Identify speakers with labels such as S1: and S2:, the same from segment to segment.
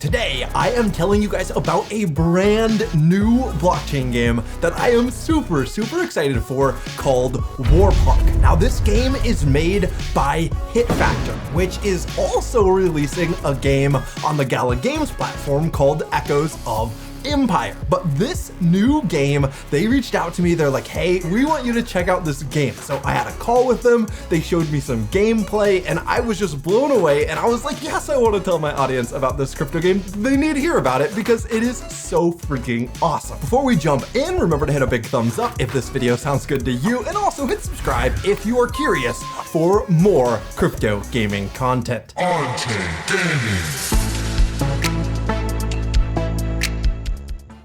S1: Today, I am telling you guys about a brand new blockchain game that I am super excited for called Warpark. Now, this game is made by HitFactor, which is also releasing a game on the Gala Games platform called Echoes of Empire. But this new game, they reached out to me. They're like, hey, we want you to check out this game. So I had a call with them. They showed me some gameplay and I was just blown away. And I was like, yes, I want to tell my audience about this crypto game. They need to hear about it because it is so freaking awesome. Before we jump in, remember to hit a big thumbs up if this video sounds good to you, and also hit subscribe if you are curious for more crypto gaming content.
S2: On-chain gaming.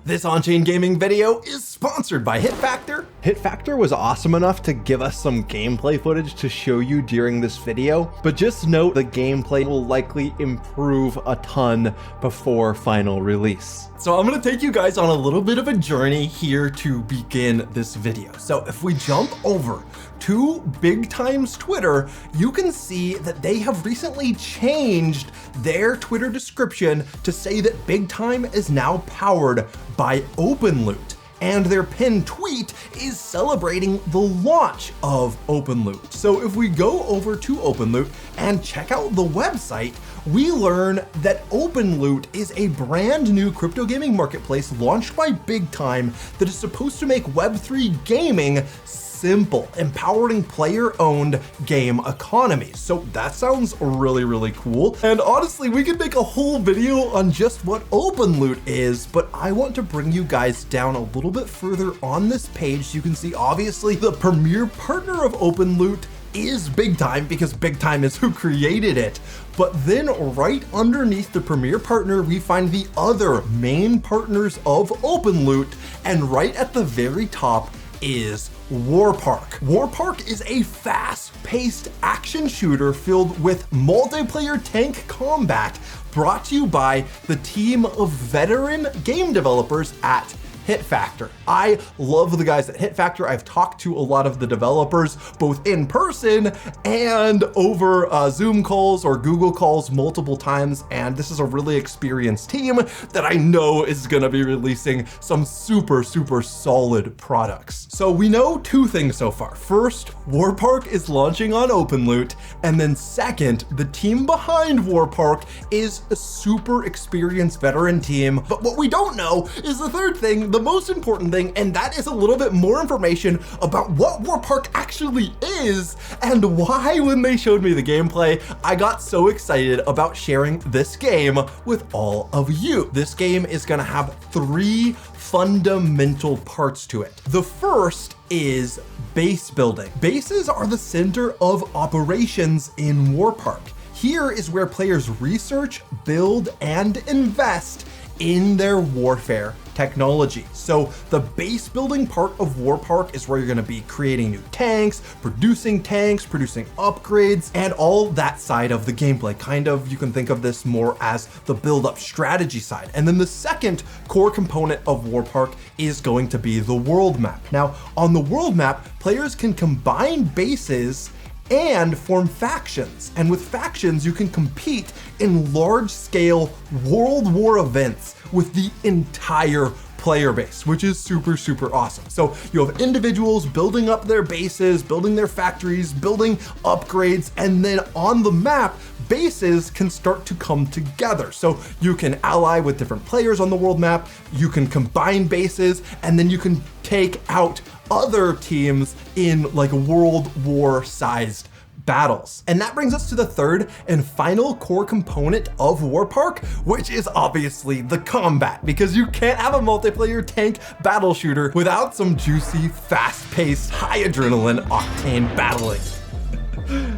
S1: This on-chain gaming video is sponsored by HitFactor. HitFactor was awesome enough to give us some gameplay footage to show you during this video, but just note the gameplay will likely improve a ton before final release. So I'm gonna take you guys on a little bit of a journey here to begin this video. So if we jump over to Big Time's Twitter, you can see that they have recently changed their Twitter description to say that Big Time is now powered by OpenLoot. And their pinned tweet is celebrating the launch of OpenLoot. So if we go over to OpenLoot and check out the website, we learn that OpenLoot is a brand new crypto gaming marketplace launched by Big Time that is supposed to make Web3 gaming simple, empowering player-owned game economies. So that sounds really cool. And honestly, we could make a whole video on just what OpenLoot is, but I want to bring you guys down a little bit further on this page so you can see obviously the premier partner of OpenLoot is Big Time because Big Time is who created it. But then right underneath the premier partner, we find the other main partners of OpenLoot, and right at the very top is Warpark. Warpark is a fast-paced action shooter filled with multiplayer tank combat brought to you by the team of veteran game developers at HitFactor. I love the guys at HitFactor. I've talked to a lot of the developers, both in person and over Zoom calls or Google calls multiple times, and this is a really experienced team that I know is gonna be releasing some super solid products. So we know two things so far. First, Warpark is launching on OpenLoot, and then second, the team behind Warpark is a super experienced veteran team. But what we don't know is the third thing, the most important thing, and that is a little bit more information about what Warpark actually is and why when they showed me the gameplay, I got so excited about sharing this game with all of you. This game is gonna have three fundamental parts to it. The first is base building. Bases are the center of operations in Warpark. Here is where players research, build, and invest in their warfare technology. So the base building part of Warpark is where you're gonna be creating new tanks, producing upgrades, and all that side of the gameplay. Kind of, you can think of this more as the build up strategy side. And then the second core component of Warpark is going to be the world map. Now, on the world map, players can combine bases and form factions. And with factions, you can compete in large-scale World War events with the entire player base, which is super awesome. So you have individuals building up their bases, building their factories, building upgrades, and then on the map, bases can start to come together. So you can ally with different players on the world map, you can combine bases, and then you can take out other teams in like World War sized battles. And that brings us to the third and final core component of Warpark, which is obviously the combat, because you can't have a multiplayer tank battle shooter without some juicy, fast-paced, high adrenaline octane battling.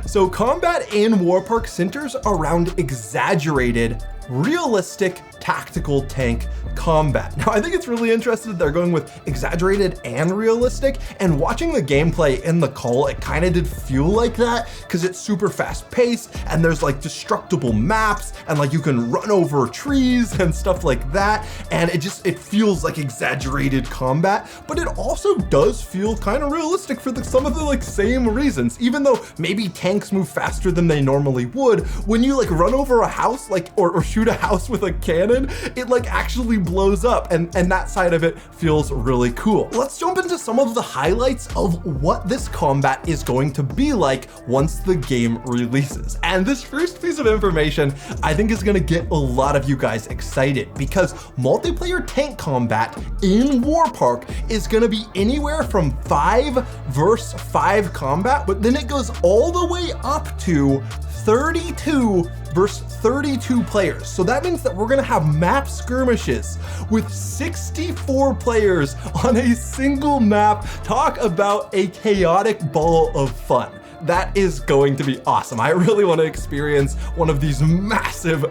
S1: So combat in Warpark centers around exaggerated, realistic tactical tank combat. Now, I think it's really interesting that they're going with exaggerated and realistic, and watching the gameplay in the call, it kind of did feel like that because it's super fast paced and there's like destructible maps and like you can run over trees and stuff like that. And it feels like exaggerated combat, but it also does feel kind of realistic for some of the like same reasons. Even though maybe tanks move faster than they normally would, when you like run over a house, like or shoot a house with a cannon, it like actually blows up, and that side of it feels really cool. Let's jump into some of the highlights of what this combat is going to be like once the game releases. And this first piece of information I think is going to get a lot of you guys excited, because multiplayer tank combat in Warpark is going to be anywhere from 5 versus 5 combat, but then it goes all the way up to 32 versus 32 players. So that means that we're gonna have map skirmishes with 64 players on a single map. Talk about a chaotic ball of fun. That is going to be awesome. I really want to experience one of these massive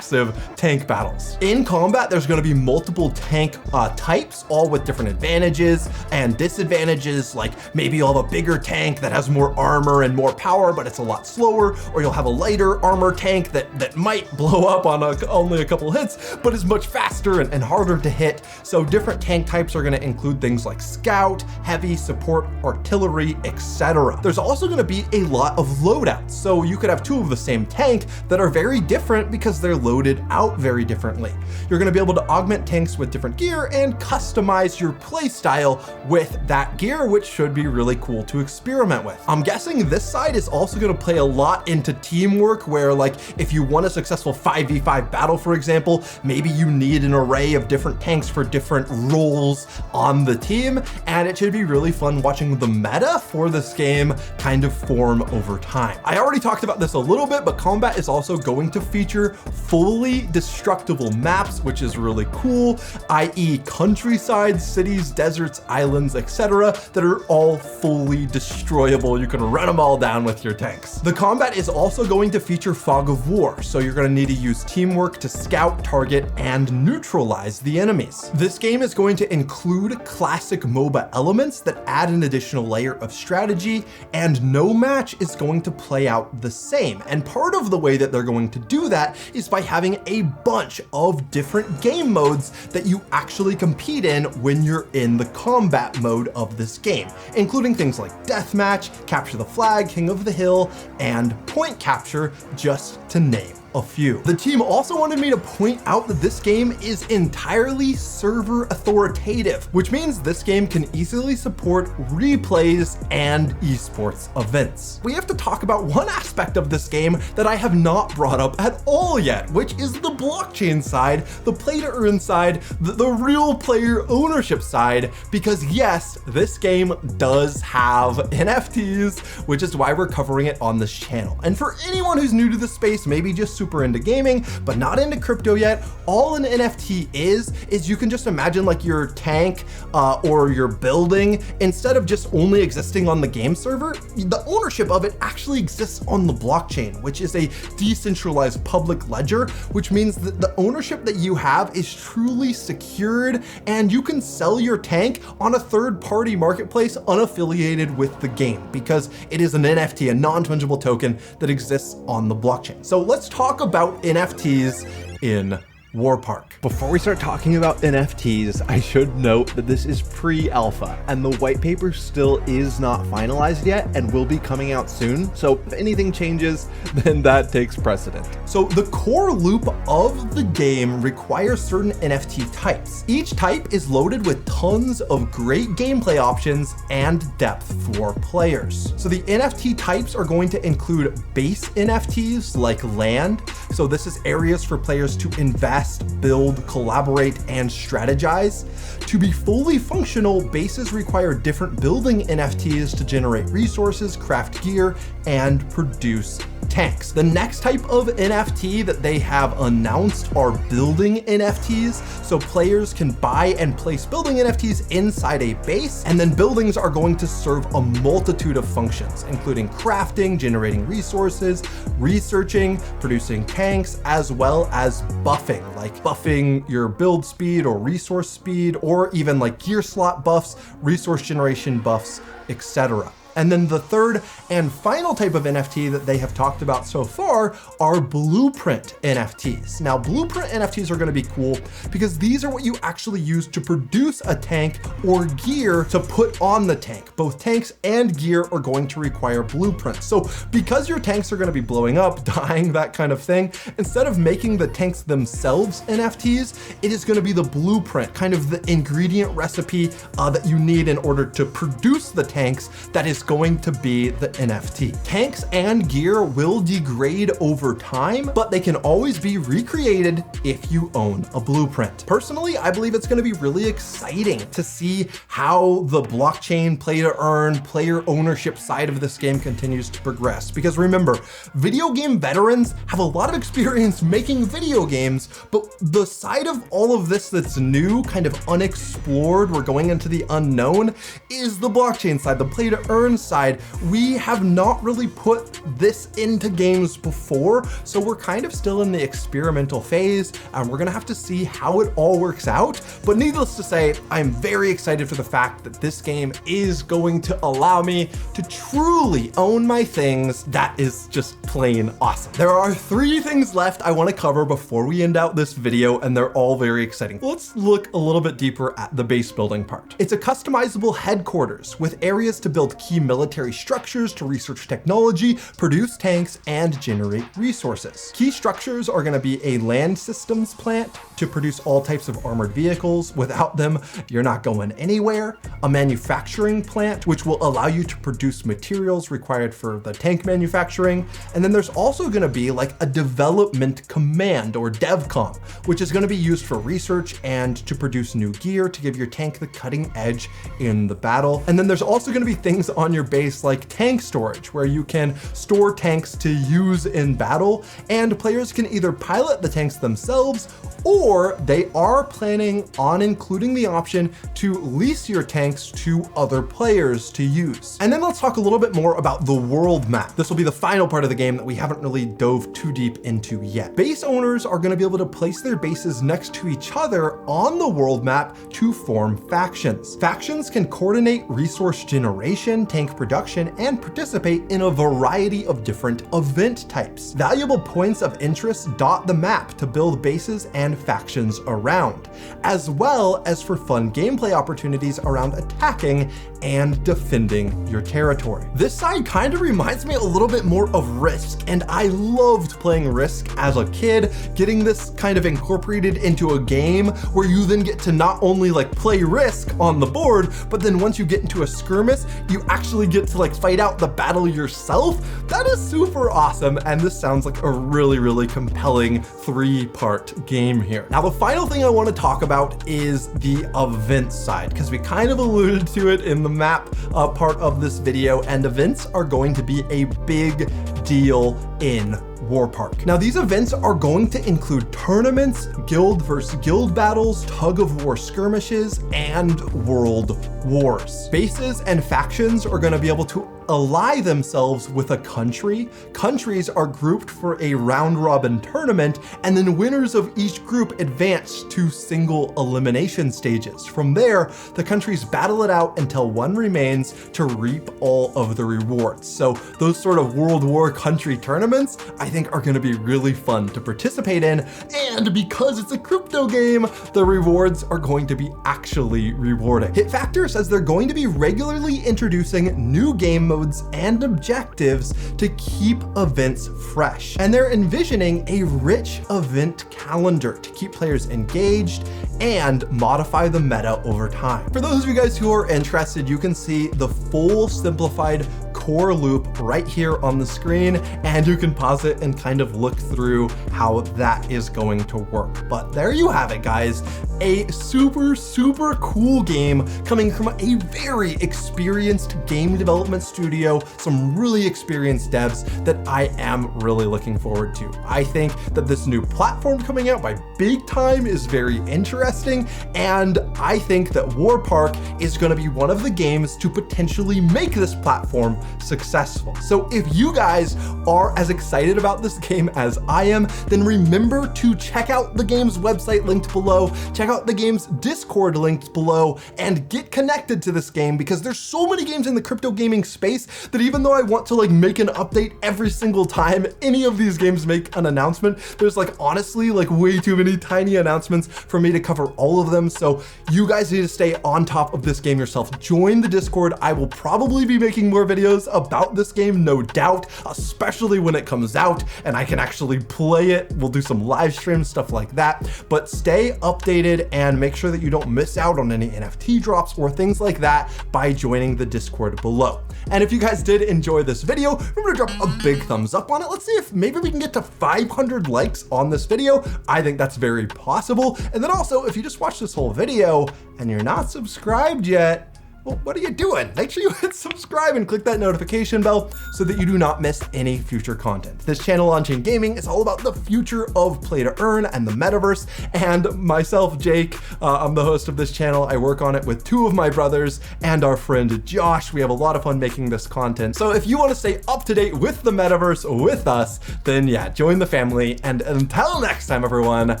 S1: tank battles. In combat, there's going to be multiple tank types, all with different advantages and disadvantages. Like maybe you'll have a bigger tank that has more armor and more power, but it's a lot slower, or you'll have a lighter armor tank that might blow up on only a couple hits, but is much faster and harder to hit. So different tank types are going to include things like scout, heavy, support, artillery, etc. There's also going to be a lot of loadouts. So you could have 2 of the same tank that are very different because they're loaded out very differently. You're going to be able to augment tanks with different gear and customize your playstyle with that gear, which should be really cool to experiment with. I'm guessing this side is also going to play a lot into teamwork, where like if you want a successful 5v5 battle, for example, maybe you need an array of different tanks for different roles on the team, and it should be really fun watching the meta for this game kind of form over time. I already talked about this a little bit, but combat is also going to feature fully destructible maps, which is really cool, i.e. countryside, cities, deserts, islands, etc., that are all fully destroyable. You can run them all down with your tanks. The combat is also going to feature fog of war, so you're going to need to use teamwork to scout, target, and neutralize the enemies. This game is going to include classic MOBA elements that add an additional layer of strategy, and no match is going to play out the same. And part of the way that they're going to do that is by having a bunch of different game modes that you actually compete in when you're in the combat mode of this game, including things like deathmatch, capture the flag, king of the hill, and point capture, just to name a few. The team also wanted me to point out that this game is entirely server authoritative, which means this game can easily support replays and esports events. We have to talk about one aspect of this game that I have not brought up at all yet, which is the blockchain side, the play to earn side, the real player ownership side, because yes, this game does have NFTs, which is why we're covering it on this channel. And for anyone who's new to the space, maybe just super into gaming, but not into crypto yet, all an NFT is you can just imagine like your tank or your building, instead of just only existing on the game server, the ownership of it actually exists on the blockchain, which is a decentralized public ledger, which means that the ownership that you have is truly secured, and you can sell your tank on a third-party marketplace unaffiliated with the game, because it is an NFT, a non-fungible token that exists on the blockchain. So let's talk about NFTs in Warpark. Before we start talking about NFTs, I should note that this is pre-alpha and the white paper still is not finalized yet and will be coming out soon. So if anything changes, then that takes precedent. So the core loop of the game requires certain NFT types. Each type is loaded with tons of great gameplay options and depth for players. So the NFT types are going to include base NFTs like land. So this is areas for players to invest, build, collaborate, and strategize. To be fully functional, bases require different building NFTs to generate resources, craft gear, and produce tanks. The next type of NFT that they have announced are building NFTs. So players can buy and place building NFTs inside a base, and then buildings are going to serve a multitude of functions, including crafting, generating resources, researching, producing tanks, as well as buffing, like buffing your build speed or resource speed, or even like gear slot buffs, resource generation buffs, etc. And then the third and final type of NFT that they have talked about so far are blueprint NFTs. Now, blueprint NFTs are going to be cool because these are what you actually use to produce a tank or gear to put on the tank. Both tanks and gear are going to require blueprints. So because your tanks are going to be blowing up, dying, that kind of thing, instead of making the tanks themselves NFTs, it is going to be the blueprint, kind of the ingredient recipe that you need in order to produce the tanks that is going to be the NFT. Tanks and gear will degrade over time, but they can always be recreated if you own a blueprint. Personally, I believe it's going to be really exciting to see how the blockchain play to earn, player ownership side of this game continues to progress. Because remember, video game veterans have a lot of experience making video games, but the side of all of this that's new, kind of unexplored, we're going into the unknown, is the blockchain side, the play to earn side. We have not really put this into games before, so we're kind of still in the experimental phase, and we're gonna have to see how it all works out. But needless to say, I'm very excited for the fact that this game is going to allow me to truly own my things. That is just plain awesome. There are 3 things left I want to cover before we end out this video, and they're all very exciting. Let's look a little bit deeper at the base building part. It's a customizable headquarters with areas to build key military structures, to research technology, produce tanks, and generate resources. Key structures are going to be a land systems plant to produce all types of armored vehicles. Without them, you're not going anywhere. A manufacturing plant, which will allow you to produce materials required for the tank manufacturing. And then there's also going to be like a development command, or devcom, which is going to be used for research and to produce new gear to give your tank the cutting edge in the battle. And then there's also going to be things on your base like tank storage, where you can store tanks to use in battle, and players can either pilot the tanks themselves, or they are planning on including the option to lease your tanks to other players to use. And then let's talk a little bit more about the world map. This will be the final part of the game that we haven't really dove too deep into yet. Base owners are going to be able to place their bases next to each other on the world map to form factions. Factions can coordinate resource generation, tank production, and participate in a variety of different event types. Valuable points of interest dot the map to build bases and factions around, as well as for fun gameplay opportunities around attacking and defending your territory. This side kind of reminds me a little bit more of Risk, and I loved playing Risk as a kid. Getting this kind of incorporated into a game where you then get to not only like play Risk on the board, but then once you get into a skirmish, you actually get to like fight out the battle yourself. That is super awesome, and this sounds like a really compelling 3-part game here. Now, the final thing I want to talk about is the event side, because we kind of alluded to it in the map part of this video, and events are going to be a big deal in Warpark. Now, these events are going to include tournaments, guild versus guild battles, tug of war skirmishes, and world wars. Bases and factions are going to be able to ally themselves with a country. Countries are grouped for a round-robin tournament, and then winners of each group advance to single elimination stages. From there, the countries battle it out until one remains to reap all of the rewards. So those sort of World War country tournaments, I think, are going to be really fun to participate in, and because it's a crypto game, the rewards are going to be actually rewarding. Hit Factor says they're going to be regularly introducing new game modes and objectives to keep events fresh. And they're envisioning a rich event calendar to keep players engaged and modify the meta over time. For those of you guys who are interested, you can see the full simplified core loop right here on the screen, and you can pause it and kind of look through how that is going to work. But there you have it, guys. a super cool game coming from a very experienced game development studio, some really experienced devs that I am really looking forward to. I think that this new platform coming out by Big Time is very interesting, and I think that War Park is going to be one of the games to potentially make this platform successful. So if you guys are as excited about this game as I am, then remember to check out the game's website linked below, check out the game's Discord linked below, and get connected to this game, because there's so many games in the crypto gaming space that even though I want to like make an update every single time any of these games make an announcement, there's like honestly like way too many tiny announcements for me to cover all of them. So you guys need to stay on top of this game yourself. Join the Discord. I will probably be making more videos about this game, no doubt, especially when it comes out and I can actually play it. We'll do some live streams, stuff like that, but stay updated and make sure that you don't miss out on any NFT drops or things like that by joining the Discord below. And if you guys did enjoy this video, remember to drop a big thumbs up on it. Let's see if maybe we can get to 500 likes on this video. I think that's very possible. And then also, if you just watched this whole video and you're not subscribed yet, well, what are you doing? Make sure you hit subscribe and click that notification bell so that you do not miss any future content. This channel, On-Chain Gaming, is all about the future of play to earn and the metaverse. And myself, Jake, I'm the host of this channel. I work on it with two of my brothers and our friend Josh. We have a lot of fun making this content. So if you want to stay up to date with the metaverse with us, then yeah, join the family. And until next time, everyone,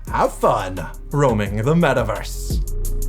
S1: have fun roaming the metaverse.